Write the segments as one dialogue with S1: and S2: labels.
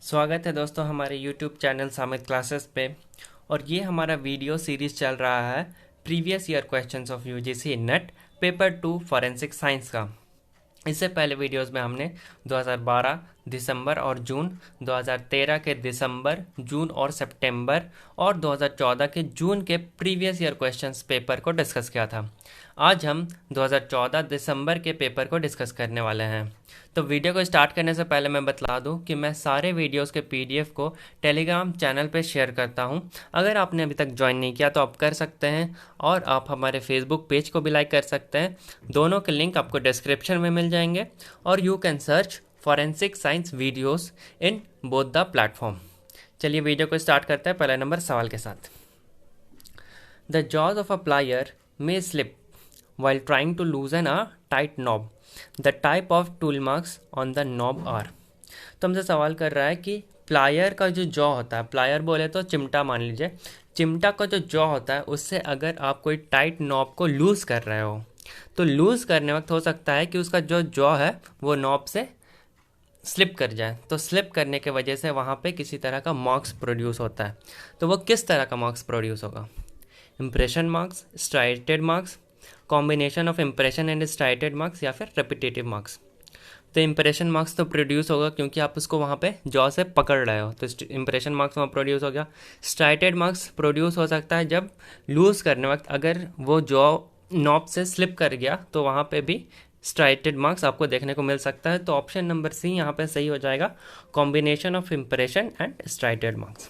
S1: स्वागत है दोस्तों हमारे YouTube चैनल सामित क्लासेस पे। और ये हमारा वीडियो सीरीज चल रहा है previous year questions of UGC net paper 2 forensic science का। इससे पहले वीडियोस में हमने 2012 दिसंबर और जून, 2013 के दिसंबर, जून और सितंबर और 2014 के जून के प्रीवियस ईयर क्वेश्चंस पेपर को डिस्कस किया था। आज हम 2014 दिसंबर के पेपर को डिस्कस करने वाले हैं। तो वीडियो को स्टार्ट करने से पहले मैं बता दूं कि मैं सारे वीडियोस के पीडीएफ को टेलीग्राम चैनल पे शेयर करता हूं। अगर आपने अभी तक ज्वाइन नहीं किया तो आप कर सकते हैं, और आप हमारे फेसबुक पेज को भी लाइक कर सकते हैं। दोनों के लिंक आपको डिस्क्रिप्शन में मिल जाएंगे, और you can search forensic science videos in both the platform. चलिए वीडियो को स्टार्ट करते हैं पहले नंबर सवाल के साथ। The jaws of a plier may slip while trying to loosen a tight knob. The type of tool marks on the knob are. तो हमसे सवाल कर रहा है कि प्लायर का जो जॉ होता है, प्लायर बोले तो चिमटा मान लीजिए, चिमटा का जो जॉ होता है उससे अगर आप कोई टाइट नॉब को लूज़ कर रहे हो तो लूज़ करने वक्त हो सकता है कि उसका जो जॉ है वो नॉब से स्लिप कर जाए। तो स्लिप करने के वजह से वहाँ पे किसी तरह का मार्क्स प्रोड्यूस होता है। तो वो किस तरह का मार्क्स प्रोड्यूस होगा? Impression marks, striated marks, combination of impression and striated marks, या फिर रेपिटेटिव मार्क्स। तो इम्प्रेशन मार्क्स तो प्रोड्यूस होगा क्योंकि आप उसको वहाँ पे जॉ से पकड़ रहे हो, तो इम्प्रेशन मार्क्स वहाँ प्रोड्यूस हो गया। स्ट्राइटेड मार्क्स प्रोड्यूस हो सकता है जब लूज़ करने वक्त अगर वो जॉ नॉब से स्लिप कर गया तो वहाँ पे भी स्ट्राइटेड मार्क्स आपको देखने को मिल सकता है। तो ऑप्शन नंबर सी यहाँ पे सही हो जाएगा, combination of impression and striated marks.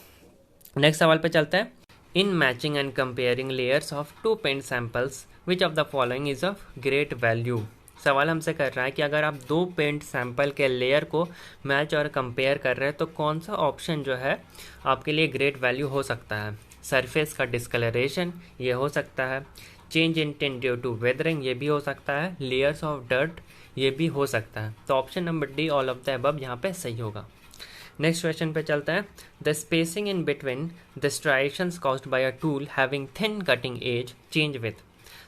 S1: Next सवाल पे चलते हैं। In matching and comparing layers of two paint samples which of the following is of great value. सवाल हमसे कर रहा है कि अगर आप दो पेंट सैंपल के लेयर को मैच और कंपेयर कर रहे हैं तो कौन सा ऑप्शन जो है आपके लिए ग्रेट वैल्यू हो सकता है? सरफेस का डिस्कलरेशन ये हो सकता है, change in tint due to weathering ये भी हो सकता है, लेयर्स ऑफ डर्ट ये भी हो सकता है। तो option number D all of the above यहाँ पे सही होगा। नेक्स्ट क्वेश्चन पे चलते हैं। The spacing in between the striations caused by a tool having thin cutting edge change with.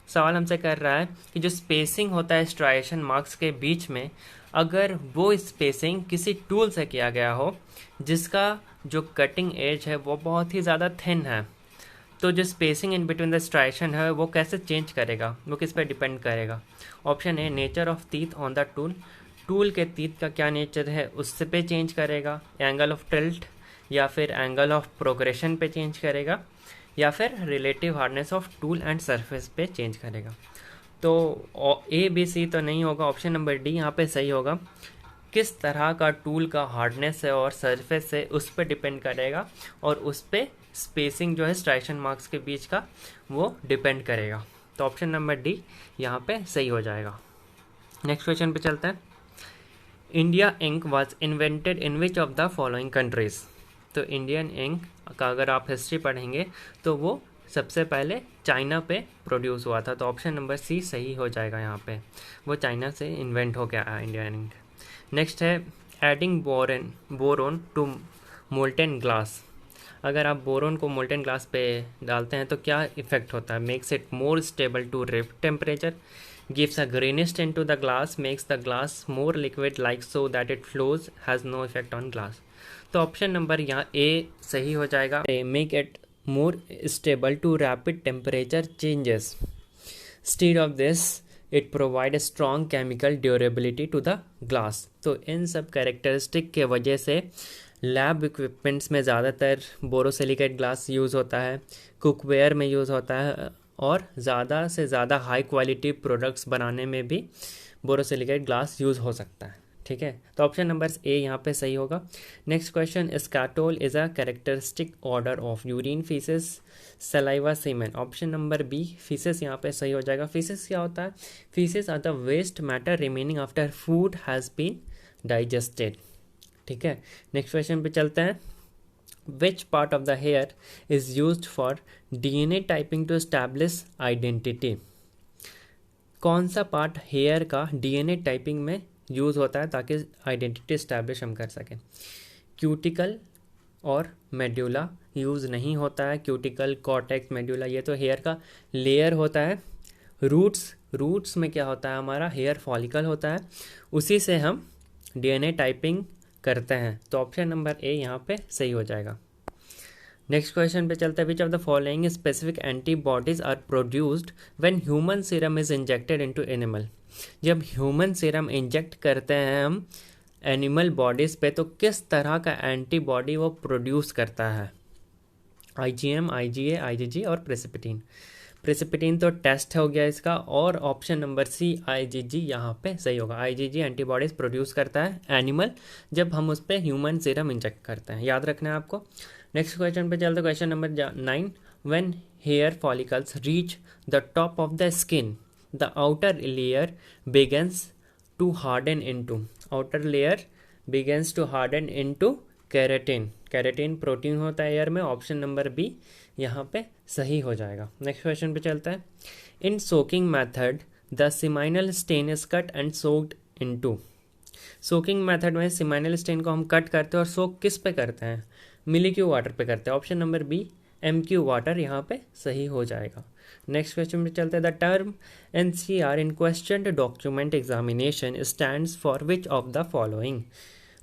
S1: सवाल हमसे कर रहा है कि जो स्पेसिंग होता है स्ट्राइशन मार्क्स के बीच में, अगर वो स्पेसिंग किसी टूल से किया गया हो जिसका जो कटिंग एज है वो बहुत ही ज़्यादा थिन है, तो जो spacing in between the striation है वो कैसे चेंज करेगा, वो किस पे डिपेंड करेगा? Option A, nature of teeth on the tool, tool के टीथ का क्या नेचर है उससे पे चेंज करेगा, एंगल ऑफ टिल्ट या फिर एंगल ऑफ प्रोग्रेशन पे चेंज करेगा, या फिर relative hardness of tool and surface पे चेंज करेगा। तो ए बी सी तो नहीं होगा, ऑप्शन नंबर डी यहाँ पे सही होगा। किस तरह का टूल का हार्डनेस है और सरफेस है उस पर डिपेंड करेगा, और उस पर स्पेसिंग जो है स्ट्राइशन मार्क्स के बीच का वो डिपेंड करेगा। तो ऑप्शन नंबर डी यहाँ पे सही हो जाएगा। नेक्स्ट क्वेश्चन पे चलते हैं। India ink was invented in which of the following countries. तो इंडियन इंक का अगर आप हिस्ट्री पढ़ेंगे तो वो सबसे पहले चाइना पे प्रोड्यूस हुआ था। तो ऑप्शन नंबर सी सही हो जाएगा यहाँ पे, वो चाइना से इन्वेंट हो गया इंडियन इंक। नेक्स्ट है adding boron to molten glass. अगर आप बोरोन को मोल्टेन ग्लास पे डालते हैं तो क्या इफेक्ट होता है? Makes it more stable to rift temperature, gives a greenish tint to the glass, makes the glass more liquid like so that it flows, has no effect on glass। तो option number यहाँ A सही हो जाएगा, make it more stable to rapid temperature changes, instead of this it provide strong chemical durability to the glass. तो इन सब characteristic के वजह से लैब इक्विपमेंट्स में ज़्यादातर बोरोसिलिकेट ग्लास यूज़ होता है, कुकवेयर में यूज़ होता है, और ज़्यादा से ज़्यादा हाई क्वालिटी प्रोडक्ट्स बनाने में भी बोरोसिलिकेट ग्लास यूज़ हो सकता है। ठीक है, तो ऑप्शन नंबर ए यहाँ पे सही होगा। Next question, scatole is a characteristic order of urine, faeces, saliva, semen. Option number B faeces यहाँ पे सही हो जाएगा। फीसेस क्या होता है? Faeces are the waste matter remaining after food has been digested. ठीक है, नेक्स्ट क्वेश्चन पे चलते हैं। Which part of the hair is used for DNA typing to establish identity? कौन सा पार्ट हेयर का डीएनए टाइपिंग में यूज़ होता है ताकि आइडेंटिटी इस्टेब्लिश हम कर सकें? क्यूटिकल और मेड्यूला यूज़ नहीं होता है। क्यूटिकल, कॉर्टेक्स, मेड्यूला ये तो हेयर का लेयर होता है। रूट्स में क्या होता है? हमारा हेयर फॉलिकल होता है, उसी से हम डीएनए टाइपिंग करते हैं। तो ऑप्शन नंबर ए यहाँ पे सही हो जाएगा। नेक्स्ट क्वेश्चन पे चलते हैं। Which of the following specific antibodies are produced when human serum is injected into animal. जब ह्यूमन सीरम इंजेक्ट करते हैं हम एनिमल बॉडीज़ पे, तो किस तरह का एंटीबॉडी वो प्रोड्यूस करता है? IgM, IgA, IgG और प्रेसिपिटीन। प्रेसिपिटीन तो टेस्ट हो गया इसका, और ऑप्शन नंबर सी IgG यहाँ पे सही होगा। IgG एंटीबॉडीज प्रोड्यूस करता है एनिमल जब हम उस पर ह्यूमन सीरम इंजेक्ट करते हैं, याद रखना है आपको। नेक्स्ट क्वेश्चन पे चलते हैं। Question number 9, when hair follicles reach the top of the skin the outer layer begins to harden into. Outer layer begins to harden into keratin. Keratin protein होता है एयर में। ऑप्शन नंबर बी यहाँ पे सही हो जाएगा। Next question पे चलता है। In soaking method the seminal stain is cut and soaked into. Soaking method में सिमाइनल स्टेन को हम कट करते हैं और सोक किस पे करते हैं? मिलीक्यू वाटर पे करते हैं। Option number B MQ water यहाँ पे सही हो जाएगा। नेक्स्ट क्वेश्चन पे चलते हैं। The term NCR in question document examination stands for which of the following?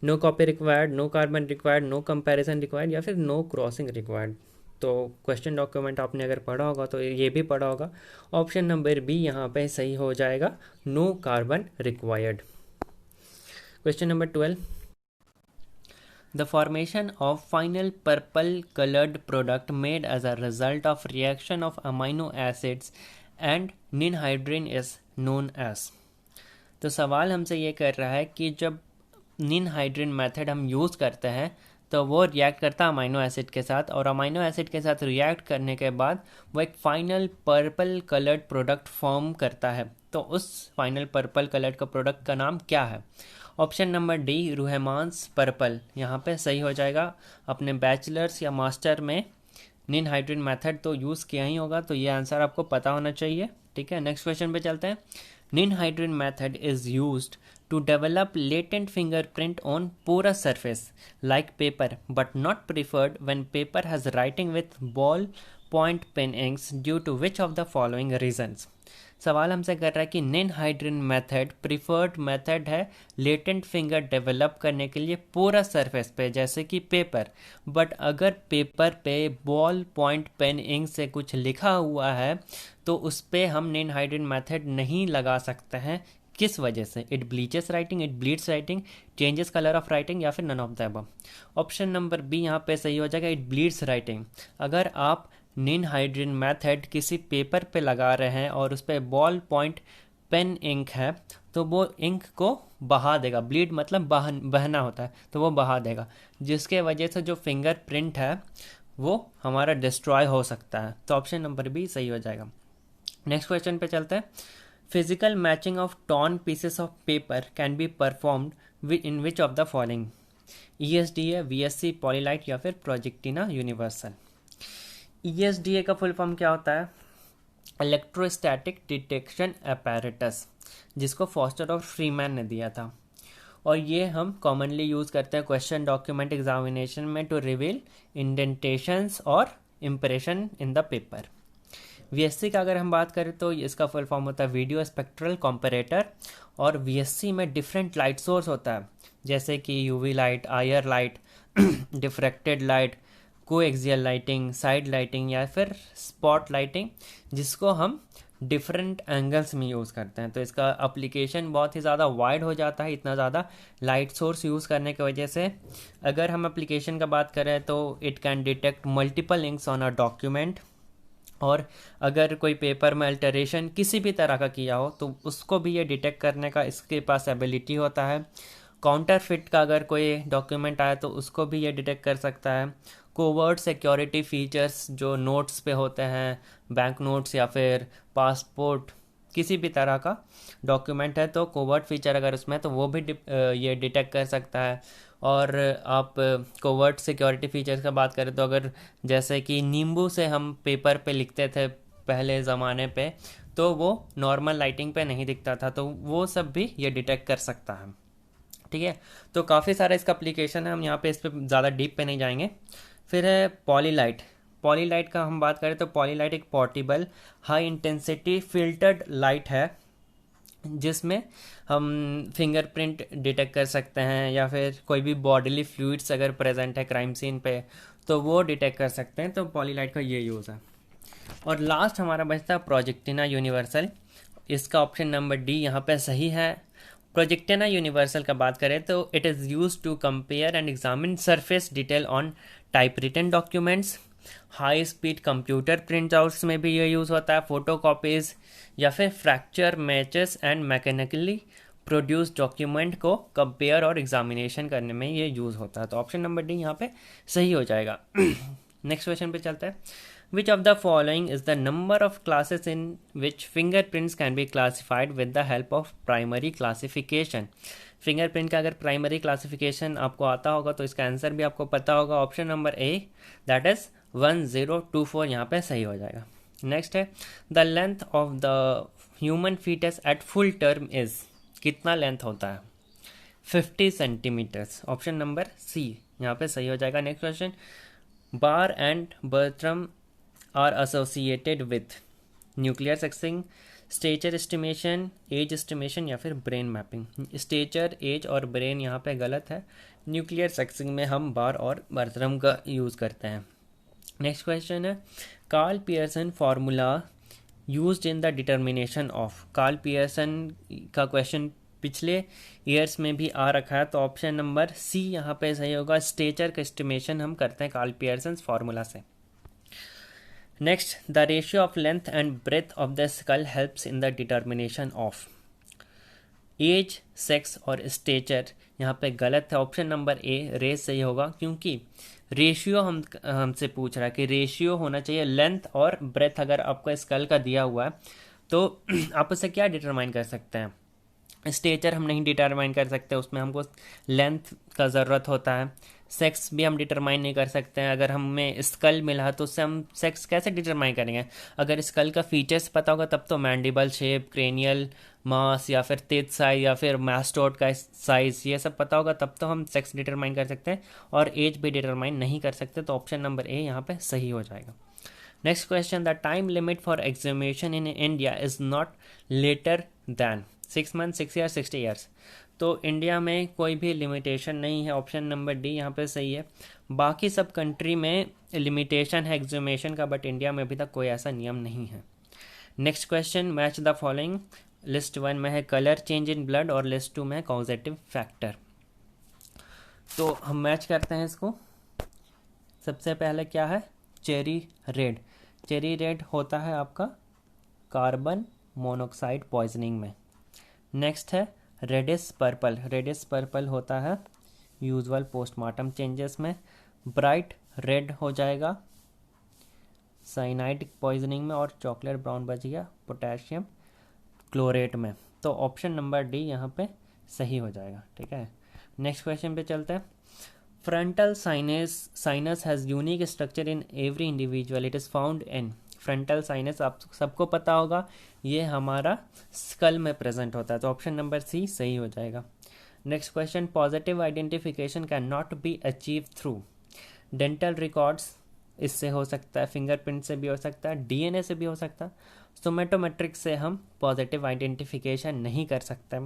S1: No copy required, no carbon required, no comparison required या फिर नो क्रॉसिंग रिक्वायर्ड। तो क्वेश्चन डॉक्यूमेंट आपने अगर पढ़ा होगा तो ये भी पढ़ा होगा। ऑप्शन नंबर बी यहाँ पे सही हो जाएगा, no carbon required. Question number 12, the formation of final purple coloured product made as a result of reaction of amino acids and ninhydrin is known as. तो सवाल हमसे ये कर रहा है कि जब निनहाइड्रिन मेथड हम यूज़ करते हैं तो वो रिएक्ट करता है अमाइनो एसिड के साथ, और अमाइनो एसिड के साथ रिएक्ट करने के बाद वो एक final purple coloured product form करता है। तो उस फाइनल पर्पल कलर्ड का प्रोडक्ट का नाम क्या है? ऑप्शन नंबर डी रूहेमान्स पर्पल यहाँ पे सही हो जाएगा। अपने बैचलर्स या मास्टर में निनहाइड्रिन मेथड तो यूज़ किया ही होगा, तो ये आंसर आपको पता होना चाहिए। ठीक है, नेक्स्ट क्वेश्चन पे चलते हैं। Ninhydrin method is used to develop latent fingerprint on porous surface like paper but not preferred when paper has writing with ball point pen inks due to which of the following reasons। सवाल हमसे कर रहा है कि ninhydrin method preferred method है latent finger develop करने के लिए पूरा सरफेस पे जैसे कि पेपर, बट अगर पेपर पे बॉल पॉइंट पेन इंक से कुछ लिखा हुआ है तो उस पर हम निनहाइड्रिन मेथड नहीं लगा सकते हैं। किस वजह से? It bleaches writing, it bleeds writing, changes colour of writing या फिर none of the above. Option number B यहाँ पे सही हो जाएगा, इट ब्लीड्स राइटिंग। अगर आप निनहाइड्रिन मेथड किसी पेपर पे लगा रहे हैं और उस पर बॉल पॉइंट पेन इंक है तो वो इंक को बहा देगा। ब्लीड मतलब बहना होता है, तो वो बहा देगा, जिसके वजह से जो फिंगर प्रिंट है वो हमारा डिस्ट्रॉय हो सकता है। तो ऑप्शन नंबर बी सही हो जाएगा। नेक्स्ट क्वेश्चन पे चलते हैं। Physical matching of torn pieces of paper can be performed in which of the following? ESDA, VSC, पॉलीलाइट या फिर प्रोजेक्टिना यूनिवर्सल। ESDA का फुल फॉर्म क्या होता है? इलेक्ट्रोस्टैटिक डिटेक्शन apparatus, जिसको फॉस्टर और फ्रीमैन ने दिया था, और ये हम कॉमनली यूज़ करते हैं क्वेश्चन डॉक्यूमेंट एग्जामिनेशन में टू रिवील इंडेंटेशंस और impression in the paper. VSC का अगर हम बात करें तो इसका फुल फॉर्म होता है वीडियो स्पेक्ट्रल कंपैरेटर, और VSC में डिफरेंट लाइट सोर्स होता है जैसे कि UV light, IR light, diffracted light, coaxial lighting, side lighting या फिर स्पॉट लाइटिंग, जिसको हम डिफरेंट एंगल्स में यूज़ करते हैं। तो इसका एप्लीकेशन बहुत ही ज़्यादा वाइड हो जाता है इतना ज़्यादा लाइट सोर्स यूज़ करने की वजह से। अगर हम एप्लीकेशन का बात करें तो it can detect multiple inks on a document, और अगर कोई पेपर में अल्टरेशन किसी भी तरह का किया हो तो उसको भी ये डिटेक्ट करने का इसके पास एबिलिटी होता है। काउंटरफिट का अगर कोई डॉक्यूमेंट आया तो उसको भी ये डिटेक्ट कर सकता है। कोवर्ट सिक्योरिटी फीचर्स जो नोट्स पे होते हैं, बैंक नोट्स या फिर पासपोर्ट, किसी भी तरह का डॉक्यूमेंट है तो कोवर्ट फीचर अगर उसमें है तो वो भी ये डिटेक्ट कर सकता है। और आप कोवर्ट सिक्योरिटी फीचर्स का बात करें तो अगर जैसे कि नींबू से हम पेपर पे लिखते थे पहले ज़माने पे, तो वो नॉर्मल लाइटिंग पे नहीं दिखता था, तो वो सब भी ये डिटेक्ट कर सकता है। ठीक है, तो काफ़ी सारा इसका एप्लीकेशन है, हम यहाँ पे इस पर ज़्यादा डीप पे नहीं जाएंगे। फिर है पॉलीलाइट। पॉलीलाइट का हम बात करें तो पॉलीलाइट एक portable high intensity filtered light है जिसमें हम फिंगरप्रिंट डिटेक्ट कर सकते हैं या फिर कोई भी बॉडीली फ्लूइड्स अगर प्रेजेंट है क्राइम सीन पे तो वो डिटेक्ट कर सकते हैं। तो पॉलीलाइट का ये यूज़ है। और लास्ट हमारा बचता है प्रोजेक्टिना यूनिवर्सल। इसका ऑप्शन नंबर डी यहाँ पे सही है। प्रोजेक्टिना यूनिवर्सल का बात करें तो it is use to compare and examine surface detail on type written documents. High speed computer print outs में भी ये यूज़ होता है, फोटो कॉपीज़ या फिर fracture matches and mechanically produce document को कंपेयर और एग्जामिनेशन करने में ये यूज़ होता है। तो ऑप्शन नंबर डी यहाँ पे सही हो जाएगा। नेक्स्ट क्वेश्चन पे चलते हैं। Which of the following is the number of classes in which fingerprints can be classified with the help of primary classification? Fingerprint का अगर प्राइमरी क्लासिफिकेशन आपको आता होगा तो इसका आंसर भी आपको पता होगा। Option number A that is 1024 यहाँ पे सही हो जाएगा। नेक्स्ट है the length of the human foetus at full term is, कितना लेंथ होता है? 50 सेंटीमीटर्स। ऑप्शन नंबर सी यहाँ पे सही हो जाएगा। Next question, Barr and Bertram are associated with nuclear sexing, stature estimation, age estimation या फिर ब्रेन मैपिंग। स्टेचर, एज और ब्रेन यहाँ पे गलत है। न्यूक्लियर सेक्सिंग में हम बार और बर्ट्रम का यूज़ करते हैं। नेक्स्ट क्वेश्चन है Karl Pearson formula used in the determination of. Karl Pearson का क्वेश्चन पिछले ईयर्स में भी आ रखा है तो ऑप्शन नंबर सी यहाँ पे सही होगा। स्टेचर का एस्टिमेशन हम करते हैं कार्ल पियर्सन फार्मूला से। Next, the ratio of length and breadth of the skull helps in the determination of. Age, sex और स्टेचर यहाँ पे गलत है। ऑप्शन नंबर ए रेस सही होगा क्योंकि रेशियो हमसे पूछ रहा है कि रेशियो होना चाहिए लेंथ और ब्रेथ। अगर आपका स्कल का दिया हुआ है तो आप उससे क्या डिटरमाइन कर सकते हैं? स्टेचर हम नहीं डिटरमाइन कर सकते, उसमें हमको लेंथ का ज़रूरत होता है। सेक्स भी हम डिटरमाइन नहीं कर सकते हैं। अगर हमें स्कल मिला तो उससे हम सेक्स कैसे डिटरमाइन करेंगे? अगर स्कल का फीचर्स पता होगा तब तो मैंडिबल शेप, क्रेनियल मास या फिर तेज साइज या फिर मास्टोड का साइज ये सब पता होगा तब तो हम सेक्स डिटरमाइन कर सकते हैं। और एज भी डिटरमाइन नहीं कर सकते तो ऑप्शन नंबर ए यहाँ पे सही हो जाएगा। Next question, the time limit for examination in India is not later than 6 month, 6 year, 60 years. तो इंडिया में कोई भी लिमिटेशन नहीं है। ऑप्शन नंबर डी यहाँ पे सही है। बाकी सब कंट्री में लिमिटेशन है एग्जामिनेशन का बट इंडिया में अभी तक कोई ऐसा नियम नहीं है। Next question, match the following. List 1 में है कलर चेंज इन ब्लड और लिस्ट 2 में है कॉजेटिव फैक्टर। तो हम मैच करते हैं इसको। सबसे पहले क्या है? Cherry red. चेरी रेड होता है आपका कार्बन मोनोक्साइड पॉइजनिंग में। नेक्स्ट है रेडिस पर्पल। रेडिस पर्पल होता है यूजुअल पोस्टमार्टम चेंजेस में। ब्राइट रेड हो जाएगा साइनाइड पॉइजनिंग में। और चॉकलेट ब्राउन बच गया पोटेशियम क्लोरेट में। तो ऑप्शन नंबर डी यहाँ पे सही हो जाएगा। ठीक है, नेक्स्ट क्वेश्चन पे चलते हैं। Frontal sinus has unique structure in every individual, it is found in. Frontal sinus आप सबको पता होगा ये हमारा स्कल में प्रेजेंट होता है तो ऑप्शन नंबर सी सही हो जाएगा। Next question, positive identification can not be achieve through dental records. इससे हो सकता है, फिंगरप्रिंट से भी हो सकता है, डीएनए से भी हो सकता है। सोमेटोमेट्रिक से हम पॉजिटिव आइडेंटिफिकेशन नहीं कर सकते।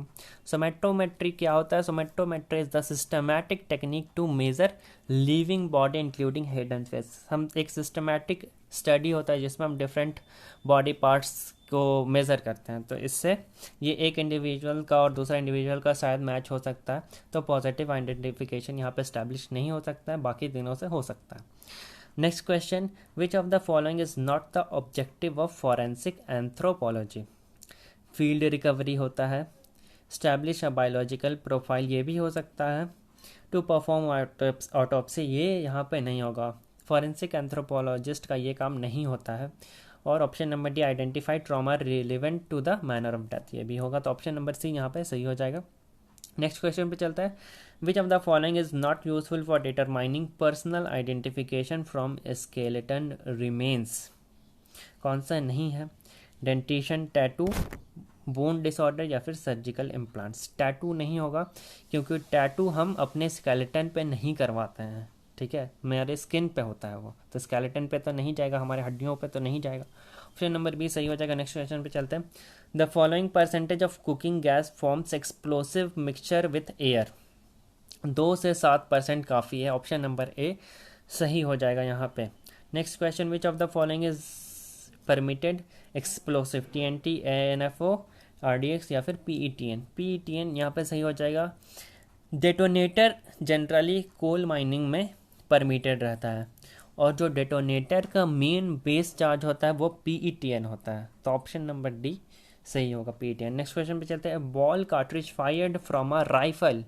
S1: सोमेटोमेट्री क्या होता है? Somatometry is the systematic technique to measure living body including head and face. हम एक सिस्टमैटिक स्टडी होता है जिसमें हम डिफरेंट बॉडी पार्ट्स को मेज़र करते हैं। तो इससे ये एक इंडिविजुअल का और दूसरा इंडिविजुअल का शायद मैच हो सकता है तो पॉजिटिव आइडेंटिफिकेशन यहाँ पे इस्टेब्लिश नहीं हो सकता है, बाकी दिनों से हो सकता है। Next question, which of the following is not the objective of forensic anthropology? Field recovery होता है, स्टैब्लिश अ बायोलॉजिकल प्रोफाइल ये भी हो सकता है, टू परफॉर्म ऑटोप्सी ये यहाँ पे नहीं होगा। फॉरेंसिक एंथ्रोपोलॉजिस्ट का ये काम नहीं होता है। और option number D, identify trauma relevant to the manner of death ये भी होगा। तो ऑप्शन नंबर सी यहाँ पे सही हो जाएगा। नेक्स्ट क्वेश्चन पे चलता है। विच of the following is not useful for determining personal identification from skeleton remains? कौन सा नहीं है? डेंटिशन, टैटू, बोन डिसऑर्डर या फिर सर्जिकल इम्प्लांट्स। टैटू नहीं होगा क्योंकि टैटू हम अपने स्केलेटन पे नहीं करवाते हैं। ठीक है, मेरे स्किन पे होता है वो, तो स्केलेटन पे तो नहीं जाएगा, हमारे हड्डियों पे तो नहीं जाएगा। ऑप्शन नंबर बी सही हो जाएगा। नेक्स्ट क्वेश्चन पे चलते हैं। The following percentage of cooking gas forms explosive mixture with air. 2 से 7% काफ़ी है, ऑप्शन नंबर ए सही हो जाएगा यहाँ पे। Next question, which of the following is permitted explosive, TNT, ANFO, RDX या फिर PETN। PETN यहाँ पे सही हो जाएगा। डेटोनेटर जनरली कोल माइनिंग में परमिटेड रहता है, और जो डेटोनेटर का मेन बेस चार्ज होता है वो PETN होता है, तो ऑप्शन नंबर डी सही होगा, PETN। नेक्स्ट क्वेश्चन पे चलते हैं। Ball cartridge fired from a rifle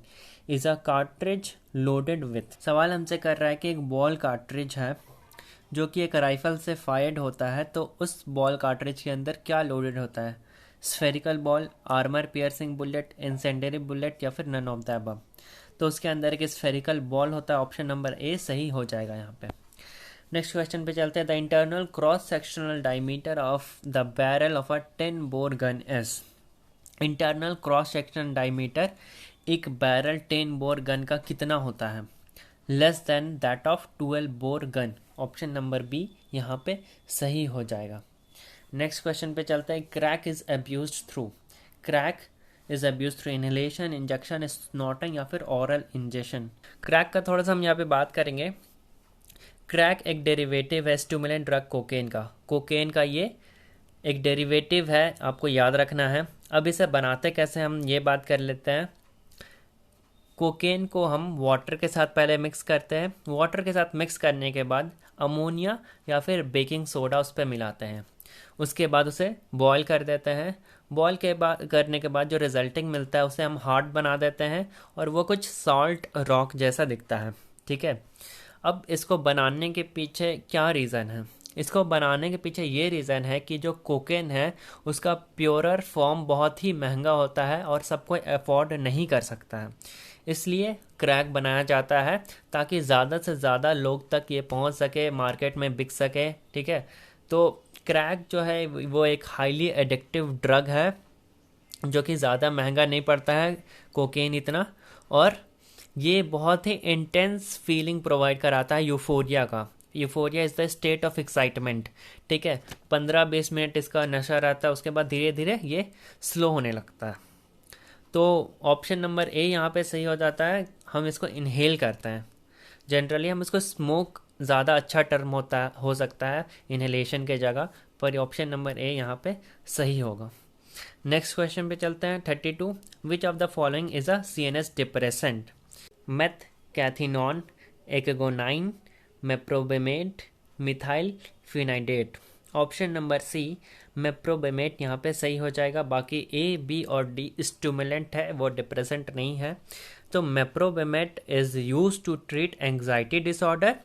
S1: is a cartridge loaded with. सवाल हमसे कर रहा है कि एक बॉल कार्ट्रिज है जो कि एक राइफल से फायर्ड होता है, तो उस बॉल कार्ट्रिज के अंदर क्या लोडेड होता है? Spherical ball, armour piercing bullet, incendiary bullet या फिर नन ऑफ द अबव। तो उसके अंदर एक स्फेरिकल बॉल होता है, ऑप्शन नंबर ए सही हो जाएगा यहाँ पे। नेक्स्ट क्वेश्चन पे चलते हैं। The internal cross sectional diameter of the barrel of a 10 bore gun is. Internal cross sectional diameter एक बैरल 10 बोर गन का कितना होता है? Less than that of 12 bore gun, option number B यहाँ पे सही हो जाएगा। नेक्स्ट क्वेश्चन पे चलते हैं। Crack is abused through. Crack is abuse through inhalation, injection, snorting या फिर ऑरल इंजेक्शन। क्रैक का थोड़ा सा हम यहाँ पे बात करेंगे। क्रैक एक डेरिवेटिव है स्टिमुलेंट ड्रग कोकेन का। कोकेन का ये एक डेरिवेटिव है, आपको याद रखना है। अब इसे बनाते कैसे हम ये बात कर लेते हैं। कोकेन को हम वाटर के साथ पहले मिक्स करते हैं, वाटर के साथ मिक्स करने के बाद अमोनिया या फिर बेकिंग सोडा उस पर मिलाते हैं, उसके बाद उसे बॉयल कर देते हैं। बॉयल के बाद करने के बाद जो रिजल्टिंग मिलता है उसे हम हार्ड बना देते हैं, और वो कुछ सॉल्ट रॉक जैसा दिखता है, ठीक है। अब इसको बनाने के पीछे क्या रीज़न है? इसको बनाने के पीछे ये रीज़न है कि जो कोकेन है उसका प्योरर फॉर्म बहुत ही महंगा होता है और सब कोई अफोर्ड नहीं कर सकता है, इसलिए क्रैक बनाया जाता है ताकि ज़्यादा से ज़्यादा लोग तक ये पहुंच सके, मार्केट में बिक सके, ठीक है। तो क्रैक जो है वो एक हाईली एडिक्टिव ड्रग है जो कि ज़्यादा महंगा नहीं पड़ता है कोकेन इतना, और ये बहुत ही इंटेंस फीलिंग प्रोवाइड कराता है यूफोरिया का। Euphoria is the state of excitement, ठीक है। 15-20 मिनट इसका नशा रहता है, उसके बाद धीरे धीरे ये स्लो होने लगता है। तो ऑप्शन नंबर ए यहाँ पे सही हो जाता है। हम इसको इनहेल करते हैं, जनरली हम इसको स्मोक ज़्यादा अच्छा टर्म हो सकता है इनहेलेशन के जगह, पर ऑप्शन नंबर ए यहाँ पे सही होगा। नेक्स्ट क्वेश्चन पे चलते हैं। 32 which of the following is a CNS depressant? Methcathinone, ecgonine, meprobamate, methylphenidate. Option number C meprobamate यहाँ पे सही हो जाएगा। बाकी ए, बी और डी स्टिमुलेंट है, वो डिप्रेसेंट नहीं है। तो meprobamate is use to treat anxiety disorder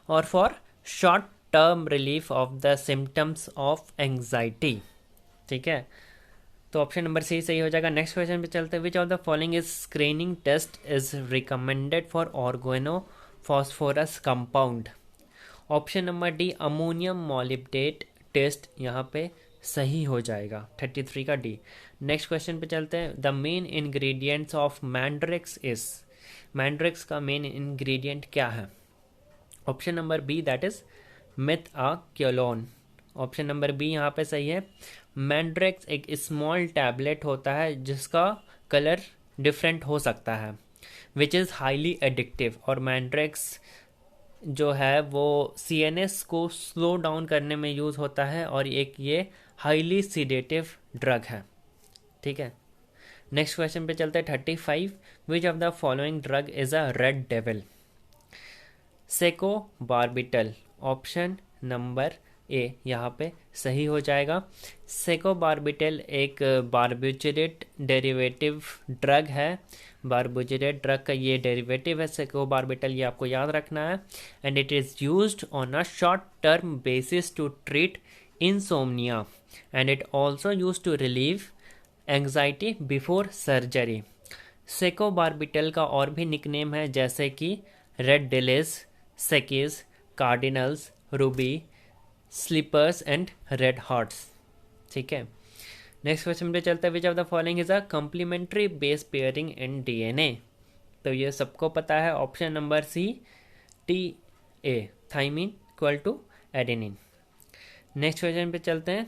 S1: और for short term relief of the symptoms of anxiety, ठीक है। तो ऑप्शन नंबर सी सही हो जाएगा। नेक्स्ट क्वेश्चन पे चलते हैं। Which of the following is screening test is recommended for organo phosphorus compound? Option number D ammonium molybdate test यहाँ पे सही हो जाएगा, 33 का डी। नेक्स्ट क्वेश्चन पे चलते हैं। The main ingredients of Mandrax is. Mandrax का मेन इंग्रेडिएंट क्या है? Option number B that is methaqualone. Option number B यहाँ पे सही है। मैंड्रिक्स एक स्मॉल टैबलेट होता है जिसका कलर डिफरेंट हो सकता है, विच इज़ हाईली एडिक्टिव, और मैंड्रिक्स जो है वो CNS को स्लो डाउन करने में यूज़ होता है, और एक ये हाईली सीडेटिव ड्रग है, ठीक है। नेक्स्ट क्वेश्चन पे चलते हैं। 35 which of the following drug is a red devil? Secobarbital, option number A यहाँ पे सही हो जाएगा। सेकोबार्बिटल एक बार्बिचरेट डेरिवेटिव ड्रग है, बार्बिचरेट ड्रग का ये डेरिवेटिव है सेकोबार्बिटल, ये आपको याद रखना है। And it is used on a short term basis to treat insomnia, and it also used to relieve anxiety before surgery. Secobarbital का और भी निकनेम है जैसे कि red devils, seccies, cardinals, ruby, sleepers and red hearts, ठीक है। Next question पे चलते हैं। Which of the following is a complementary base pairing in DNA? तो ये सबको पता है, option number C A, thymine equal to adenine. Next question पे चलते हैं।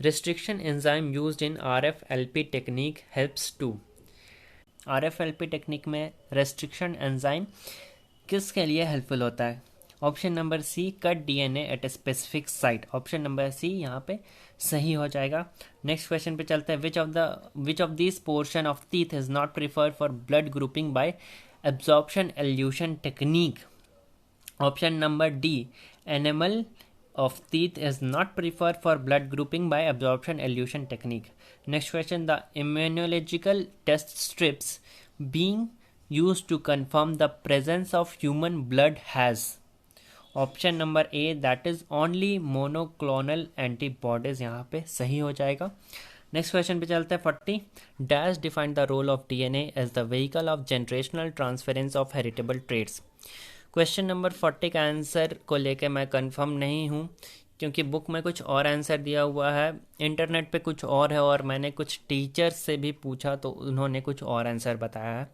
S1: Restriction enzyme used in RFLP technique helps to. RFLP technique में restriction enzyme किसके लिए हेल्पफुल होता है? Option number C, cut DNA at a specific site. Option number C यहाँ पे सही हो जाएगा। नेक्स्ट क्वेश्चन पे चलते हैं। Which of this portion of teeth is not preferred for blood grouping by absorption elution technique? Option number D, animal of teeth is not preferred for blood grouping by absorption elution technique. Next question, the immunological test strips being used to confirm the presence of human blood has. Option number A, that is only monoclonal antibodies, यहाँ पे सही हो जाएगा। Next question पे चलते हैं। 40 dash define the role of DNA as the vehicle of generational transference of heritable traits. Question number 40 का answer को लेके मैं कंफर्म नहीं हूँ, क्योंकि बुक में कुछ और आंसर दिया हुआ है, इंटरनेट पे कुछ और है, और मैंने कुछ टीचर्स से भी पूछा तो उन्होंने कुछ और आंसर बताया है।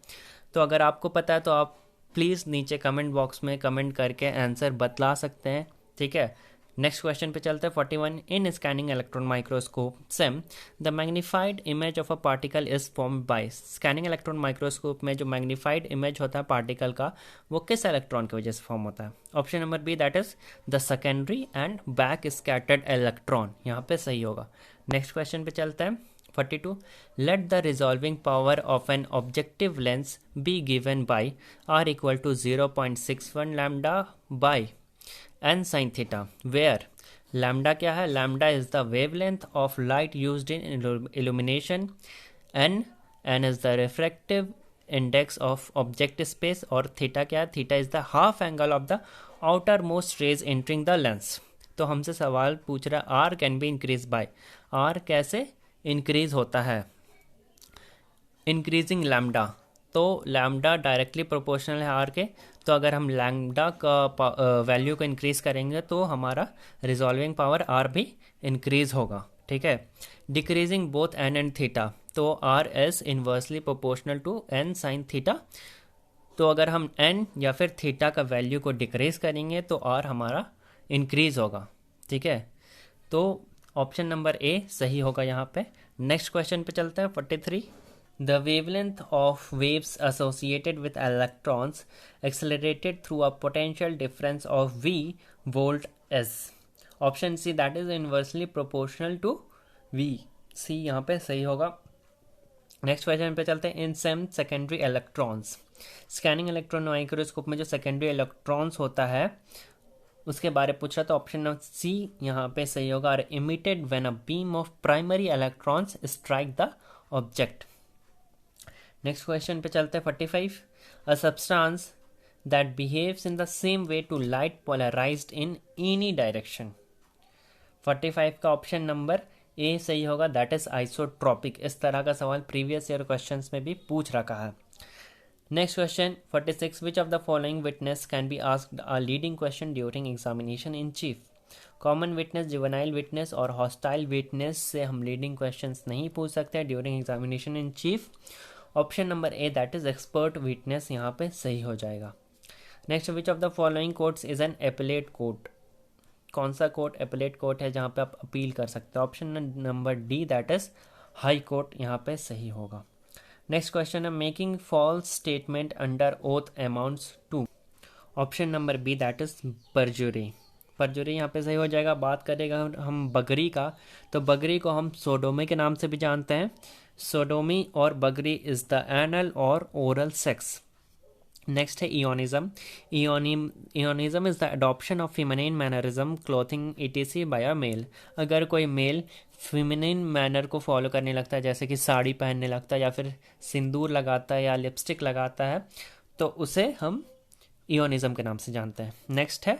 S1: तो अगर आपको पता है तो आप प्लीज़ नीचे कमेंट बॉक्स में कमेंट करके आंसर बतला सकते हैं, ठीक है। नेक्स्ट क्वेश्चन पे चलते हैं। 41 in scanning electron microscope SEM the magnified image of a particle is formed by. Scanning electron microscope में जो मैग्नीफाइड इमेज होता है पार्टिकल का, वो किस इलेक्ट्रॉन की वजह से फॉर्म होता है? Option number B, that is the secondary and back scattered electron, यहाँ पे सही होगा। नेक्स्ट क्वेश्चन पे चलते हैं। 42 let the resolving power of an objective lens be given by r equal to 0.61 lambda by n sin theta, where lambda क्या है? lambda is the wavelength of light used in illumination, n is the refractive index of object space, और theta क्या है? theta is the half angle of the outermost rays entering the lens। तो हमसे सवाल पूछ रहा है r can be increased by, r कैसे इंक्रीज होता है? इंक्रीजिंग लैम्डा, तो लैम्डा डायरेक्टली प्रोपोर्शनल है आर के, तो अगर हम लैम्डा का वैल्यू को इंक्रीज करेंगे तो हमारा रिजॉल्विंग पावर आर भी इंक्रीज होगा, ठीक है। Decreasing both N and theta, तो R as inversely proportional to N sine theta, तो अगर हम एन या फिर थीटा का वैल्यू को डिक्रीज करेंगे तो आर हमारा इंक्रीज होगा, ठीक है। तो ऑप्शन नंबर ए सही होगा यहाँ पे। नेक्स्ट क्वेश्चन पे चलते हैं। 43 the wavelength of waves associated with electrons accelerated through a potential difference of v volts. Option C, that is inversely proportional to v, C यहाँ पे सही होगा। नेक्स्ट क्वेश्चन पे चलते हैं। In same secondary electrons, scanning electron microscope में जो secondary electrons होता है उसके बारे में पूछ रहा, तो ऑप्शन नंबर सी यहाँ पे सही होगा। और emitted when a beam of primary electrons strike the object. Next question पे चलते हैं। 45 a substance that behaves in the same way to light polarized in any direction. 45 का ऑप्शन नंबर ए सही होगा, दैट इज आइसोट्रॉपिक। इस तरह का सवाल प्रीवियस ईयर क्वेश्चंस में भी पूछ रखा है। Next question 46 which of the following witness can be asked a leading question during examination in chief. Common witness, juvenile witness और हॉस्टाइल विटनेस से हम लीडिंग क्वेश्चंस नहीं पूछ सकते during examination in chief. Option number A, that is expert witness, यहाँ पे सही हो जाएगा। Next, which of the following courts is an appellate court. कौन सा कोर्ट एपेलेट कोर्ट है जहाँ पे आप अपील कर सकते हो? Option number D, that is high court, यहाँ पे सही होगा। नेक्स्ट क्वेश्चन है, making false statement under oath amounts to. Option number B, that is perjury. Perjury यहाँ पे सही हो जाएगा। बात करेगा हम बगरी का, तो बगरी को हम सोडोमी के नाम से भी जानते हैं। सोडोमी और बगरी इज द एनल और ओरल सेक्स। नेक्स्ट है eonism. Eonism is the adoption of feminine mannerism, clothing etc by a male. अगर कोई मेल फेमिनिन मैनर को फॉलो करने लगता है, जैसे कि साड़ी पहनने लगता है या फिर सिंदूर लगाता है या लिपस्टिक लगाता है, तो उसे हम इयोनिज्म के नाम से जानते हैं। नेक्स्ट है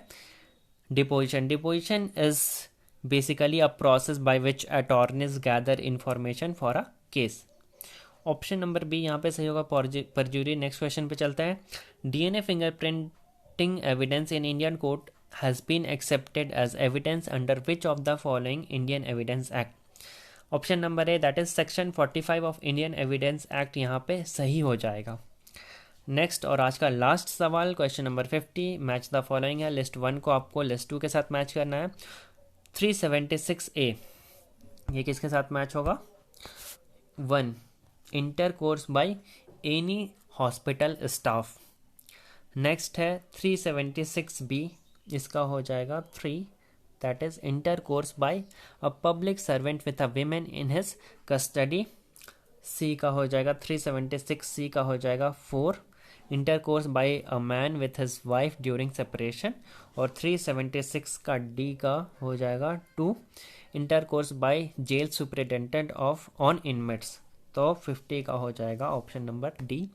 S1: deposition. Deposition is basically a process by which attorneys gather information for a case. Option number B यहाँ पे सही होगा, परजुरी। नेक्स्ट क्वेश्चन पे चलते हैं। DNA fingerprinting evidence in Indian court has been accepted as evidence under which of the following Indian evidence act. Option number A, that is section 45 of Indian evidence act, यहाँ पे सही हो जाएगा। Next और आज का लास्ट सवाल, question number 50, match the following है। लिस्ट 1 को आपको लिस्ट 2 के साथ मैच करना है। 376A ये किसके साथ मैच होगा? 1 intercourse by any hospital staff. Next है 376B, इसका हो जाएगा 3, that is intercourse by a public servant with a women in his custody. C का हो जाएगा 376C का हो जाएगा 4, intercourse by a man with his wife during separation. और 376 का डी का हो जाएगा 2, intercourse by jail superintendent of on inmates. तो 50 का हो जाएगा ऑप्शन नंबर डी।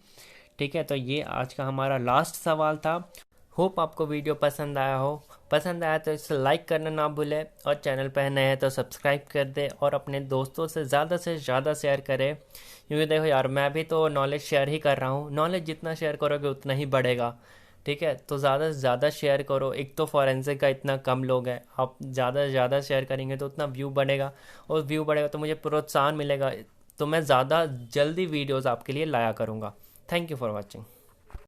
S1: ठीक है, तो ये आज का हमारा लास्ट सवाल था। होप आपको वीडियो पसंद आया हो। पसंद आया तो इसे लाइक करना ना भूलें, और चैनल पर नए हैं तो सब्सक्राइब कर दे और अपने दोस्तों से ज़्यादा शेयर करें। क्योंकि देखो यार, मैं भी तो नॉलेज शेयर ही कर रहा हूँ। नॉलेज जितना शेयर करोगे उतना ही बढ़ेगा। ठीक है, तो ज़्यादा से ज़्यादा शेयर करो। एक तो फॉरेंसिक का इतना कम लोग हैं, आप ज़्यादा से ज़्यादा शेयर करेंगे तो उतना व्यू बढ़ेगा, और व्यू बढ़ेगा तो मुझे प्रोत्साहन मिलेगा, तो मैं ज़्यादा जल्दी वीडियोज़ आपके लिए लाया करूँगा। Thank you for watching.